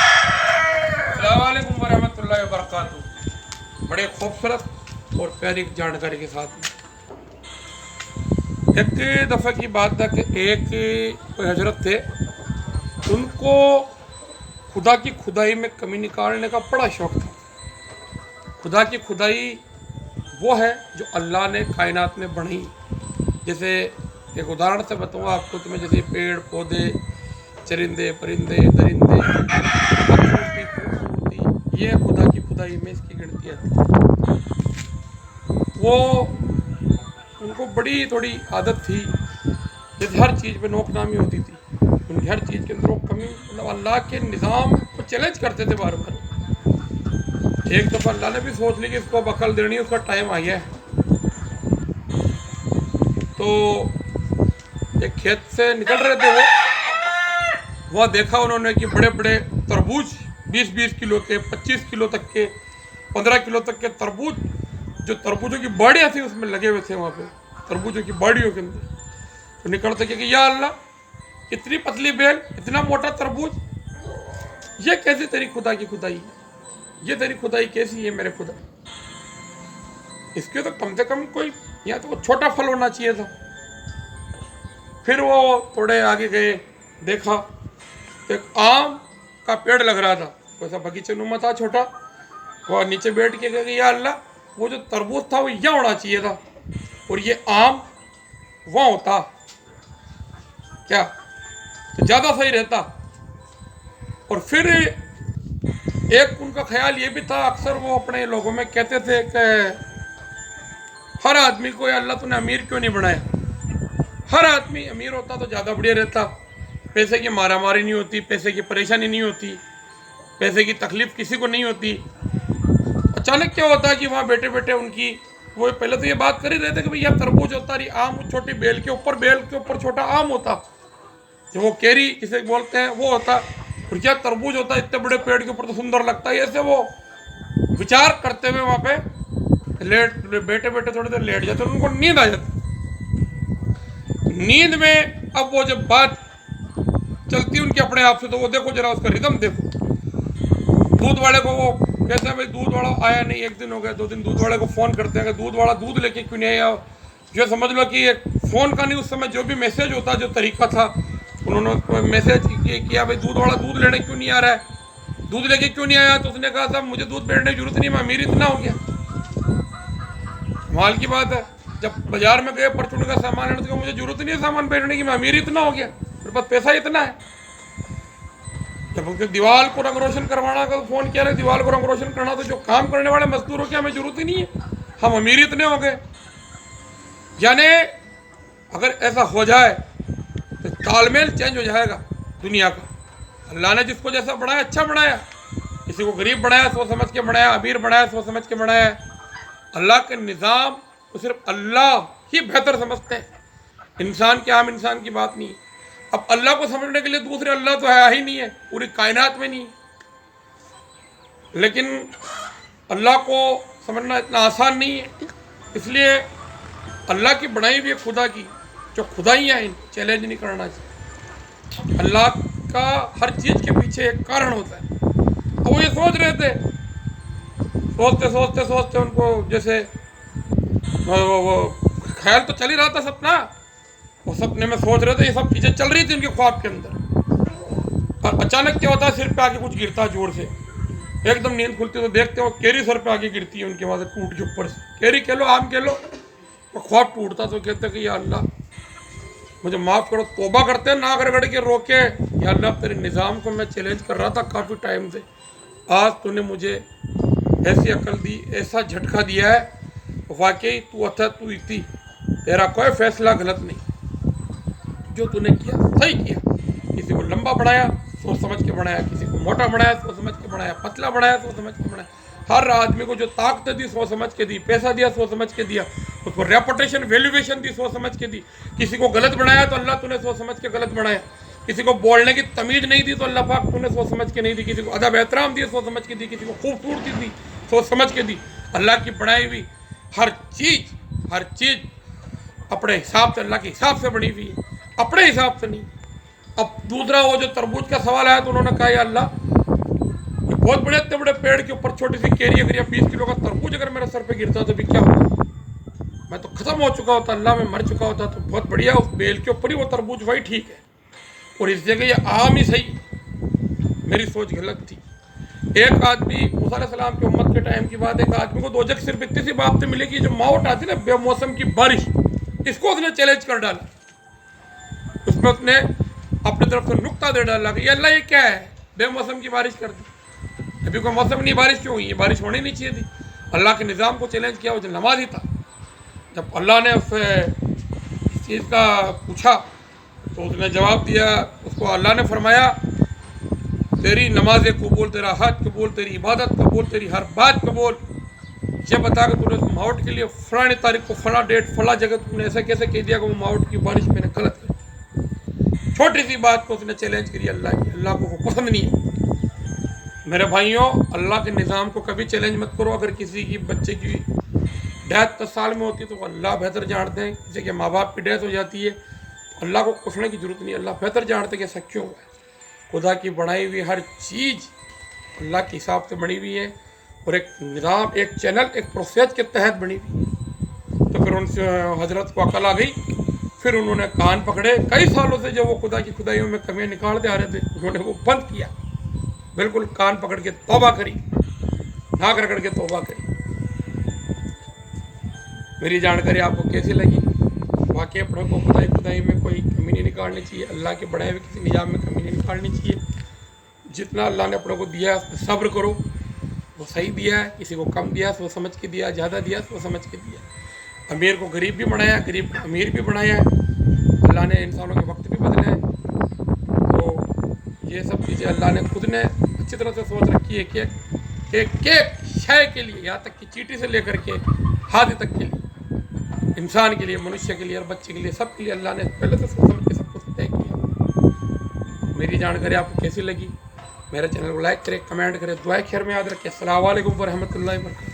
अस्सलाम वालेकुम वरहमतुल्लाहि वबरकातुहू। बड़े खूबसूरत और प्यारी जानकारी के साथ में एक दफ़ा की बात है कि एक कोई हजरत थे, उनको खुदा की खुदाई में कमी निकालने का बड़ा शौक़ था। खुदा की खुदाई वो है जो अल्लाह ने कायनात में बनाई। जैसे एक उदाहरण से बताऊँ आपको, तो मैं जैसे पेड़ पौधे, चरिंदे परिंदे, दरिंदे, खूबसूरती खूबसूरती, ये खुदा की खुदाई में इसकी गिनती आती है। वो उनको बड़ी थोड़ी आदत थी, जैसे हर चीज़ पे नोकनामी होती थी, उनकी हर चीज़ के अंदर वो कमी, मतलब अल्लाह के निज़ाम को चैलेंज करते थे बार बार। एक दफ़ा अल्लाह ने भी सोच ली कि इसको अब अकल देनी है, उसका टाइम आ गया है। तो एक खेत से निकल रहे थे वो, वहाँ देखा उन्होंने कि बड़े बड़े तरबूज 20-20 किलो के, 25 किलो तक के, 15 किलो तक के तरबूज, जो तरबूजों की बाड़ियाँ थी उसमें लगे हुए थे वहाँ पे, तरबूजों की बाड़ियों के अंदर। तो निकलते कि या अल्लाह, इतनी पतली बेल, इतना मोटा तरबूज, ये कैसी तेरी खुदा की खुदाई है? ये तेरी खुदाई कैसी है मेरे खुदा? इसके तो कम से कम कोई या तो छोटा फल होना चाहिए था। फिर वो थोड़े आगे गए, देखा तो एक आम का पेड़ लग रहा था, वैसा बगीचे नुमा था छोटा। वो नीचे बैठ के गए, या अल्लाह, वो जो तरबूज था वो यहाँ होना चाहिए था और ये आम वहाँ होता क्या, तो ज़्यादा सही रहता। और फिर एक उनका ख्याल ये भी था, अक्सर वो अपने लोगों में कहते थे कि हर आदमी को अल्लाह तूने अमीर क्यों नहीं बनाया? हर आदमी अमीर होता तो ज़्यादा बढ़िया रहता, पैसे की मारामारी नहीं होती, पैसे की परेशानी नहीं होती, पैसे की तकलीफ किसी को नहीं होती। अचानक क्या होता है कि वहाँ बैठे बैठे उनकी, वो पहले तो ये बात कर ही रहे थे कि भैया तरबूज होता रही, आम छोटी बेल के ऊपर छोटा आम होता, जो वो केरी जिसे बोलते हैं वो होता, और क्या तरबूज होता इतने बड़े पेड़ के ऊपर, तो सुंदर लगता है। ऐसे वो विचार करते हुए वहाँ पे बैठे बैठे थोड़ी देर लेट जाते, उनको नींद आ जाती। नींद में अब वो जब बात चलती उनके अपने आप से, तो वो देखो जरा उसका रिदम देखो। दूध वाले को वो कहते हैं भाई दूध वाला आया नहीं, 1 दिन हो गया, 2 दिन, दूध वाले को फ़ोन करते हैं कि दूध वाला दूध लेके क्यों नहीं आया? जो समझ लो कि एक फ़ोन का नहीं, उस समय जो भी मैसेज होता, जो तरीका था, उन्होंने मैसेज किया भाई दूध वाला दूध लेने क्यों नहीं आ रहा है, दूध लेके क्यों नहीं आया? तो उसने कहा साहब मुझे दूध बेचने की जरूरत नहीं, मैं अमीर इतना हो गया। कमाल की बात है, जब बाजार में गए परचून का सामान लेने, तो मुझे जरूरत नहीं है सामान बेचने की, मैं अमीर इतना हो गया, मेरे पास पैसा इतना है। जब उनके दीवार को रंग रोशन करवाना का, तो फ़ोन किया, दीवार को रंग रोशन करना तो जो काम करने वाले मजदूरों की हमें जरूरत ही नहीं है, हम अमीर इतने हो गए। यानी अगर ऐसा हो जाए तो तालमेल चेंज हो जाएगा दुनिया का। अल्लाह ने जिसको जैसा बनाया अच्छा बनाया, किसी को गरीब बनाया सोच समझ के बनाया, अमीर बनाया सोच समझ के बनाया। अल्लाह के निज़ाम को सिर्फ अल्लाह ही बेहतर समझते हैं, इंसान के आम इंसान की बात नहीं। अब अल्लाह को समझने के लिए दूसरे अल्लाह तो है ही नहीं है, पूरी कायनात में नहीं। लेकिन अल्लाह को समझना इतना आसान नहीं है, इसलिए अल्लाह की बनाई हुई खुदा की जो खुदाइयाँ हैं, चैलेंज नहीं करना चाहिए। अल्लाह का हर चीज़ के पीछे एक कारण होता है। तो वो ये सोच रहे थे, सोचते सोचते सोचते उनको जैसे वो ख्याल तो चल ही रहा था, सपना, वो सपने में सोच रहे थे, ये सब चीज़ें चल रही थी उनके ख्वाब के अंदर। और अचानक क्या होता है, सिर पे आके कुछ गिरता है जोर से, एकदम नींद खुलती तो देखते हो केरी सर पे आके गिरती है उनके, वहाँ से टूट के ऊपर से, केरी कह लो आम कह लो, तो ख्वाब टूटता। तो कहते कि या अल्लाह मुझे माफ़ करो, तौबा करते हैं नाक रगड़ के रोके, या अल्लाह तेरे निज़ाम को मैं चैलेंज कर रहा था काफ़ी टाइम से, आज तूने मुझे ऐसी अकल दी, ऐसा झटका दिया है, वाकई तू अथा तू इती, तेरा कोई फैसला गलत नहीं, जो तूने किया सही किया। किसी को लंबा बनाया सोच समझ के बनाया, किसी को मोटा बनाया सोच समझ के बनाया, पतला बनाया सोच समझ के बनाया, हर आदमी को जो ताकत दी सोच समझ के दी, पैसा दिया सोच समझ के दिया, उसको रेपुटेशन वैल्यूएशन दी सोच समझ के दी। किसी को गलत बनाया तो अल्लाह तूने सोच समझ के गलत बनाया, किसी को बोलने की तमीज़ नहीं दी तो अल्लाह पाक तूने सोच समझ के नहीं दी, किसी को अदब एहतराम दिए सोच समझ के दी, किसी को खूबसूरती दी सोच समझ के दी। अल्लाह की बनाई हुई हर चीज़ अपने हिसाब से, अल्लाह के हिसाब से बनी हुई है, अपने हिसाब से नहीं। اب دوسرا وہ جو تربوز کا سوال آیا تو انہوں نے کہا یا اللہ یہ بہت بڑے اتنے بڑے پیڑ کے اوپر چھوٹی سی کیری اگر یا 20 کلو کا تربوز اگر میرے سر پہ گرتا تو بھی کیا ہوتا، میں تو ختم ہو چکا ہوتا، اللہ میں مر چکا ہوتا، تو بہت بڑھیا اس بیل کے اوپر ہی وہ تربوز وہی ٹھیک ہے، اور اس جگہ یہ عام ہی صحیح۔ میری سوچ غلط تھی۔ ایک آدمی موسیٰ علیہ السلام کی امت کے ٹائم کی بات، ایک آدمی کو دوزخ صرف اتنی سی بات سے ملے گی، جو ماؤٹ آتی نا بے موسم کی بارش، اس کو اس نے چیلنج کر ڈالا، اس میں اس نے اپنی طرف سے نکتہ دے ڈالا کہ یہ اللہ یہ کیا ہے، بے موسم کی بارش کر دی، ابھی کوئی موسم نہیں، بارش کیوں ہوئی، یہ بارش ہونی نہیں چاہیے تھی۔ اللہ کے نظام کو چیلنج کیا، وہ جو نماز ہی تھا۔ جب اللہ نے اس سے اس چیز کا پوچھا تو اس نے جواب دیا، اس کو اللہ نے فرمایا تیری نماز قبول، تیرا حج قبول، تیری عبادت قبول، تیری ہر بات قبول، یہ بتا کہ تو نے اس ماؤٹ کے لیے فلاں تاریخ کو فلاں ڈیٹ فلاں جگہ تو نے ایسا کیسے کہہ دیا کہ وہ ماؤٹ کی بارش میں نے غلط کر دی۔ چھوٹی سی بات کو اس نے چیلنج کری اللہ کی، اللہ کو وہ پسند نہیں ہے۔ میرے بھائیوں، اللہ کے نظام کو کبھی چیلنج مت کرو۔ اگر کسی کی بچے کی ڈیتھ 10 سال میں ہوتی ہے تو اللہ بہتر جانتے ہیں، کسی کے ماں باپ کی ڈیتھ ہو جاتی ہے تو اللہ کو پوچھنے کی ضرورت نہیں، اللہ بہتر جانتے کہ ایسا کیوں ہے۔ خدا کی بنائی ہوئی ہر چیز اللہ کے حساب سے بنی ہوئی ہے، اور ایک نظام، ایک چینل، ایک پروسیس کے تحت بنی ہوئی ہے۔ تو پھر ان سے حضرت کو عقل آ گئی، پھر انہوں نے کان پکڑے، کئی سالوں سے جو وہ خدا کی خدائیوں میں کمیاں نکالتے آ رہے تھے انہوں نے وہ بند کیا، بالکل کان پکڑ کے توبہ کری، ناک رگڑ کے توبہ کری۔ میری جانکاری آپ کو کیسی لگی؟ واقعی اپنے کو خدائی میں کوئی کمی نہیں نکالنی چاہیے، اللہ کے بڑھائے ہوئے کسی نظام میں کمی نہیں نکالنی چاہیے۔ جتنا اللہ نے اپنے کو دیا ہے اس میں صبر کرو، وہ صحیح دیا ہے، کسی کو کم دیا ہے وہ سمجھ کے دیا، زیادہ دیا وہ سمجھ کے دیا۔ امیر کو غریب بھی بنایا، غریب کو امیر بھی بنایا ہے، اللہ نے انسانوں کے وقت بھی بدلے ہیں۔ تو یہ سب چیزیں اللہ نے خود نے اچھی طرح سے سوچ رکھی ہے کہ ایک شے کے لیے، یہاں تک کہ چیٹی سے لے کر کے ہاتھی تک کے لیے، انسان کے لیے، منشیہ کے لیے اور بچے کے لیے، سب کے لیے اللہ نے پہلے سے سوچ سمجھ کے سب کچھ طے کیا۔ میری جانکاری آپ کو کیسی لگی؟ میرے چینل کو لائک کریں، کمنٹ کریں، دعائیں خیر میں یاد رکھیں۔ السلام علیکم ورحمۃ اللہ وبرکاتہ۔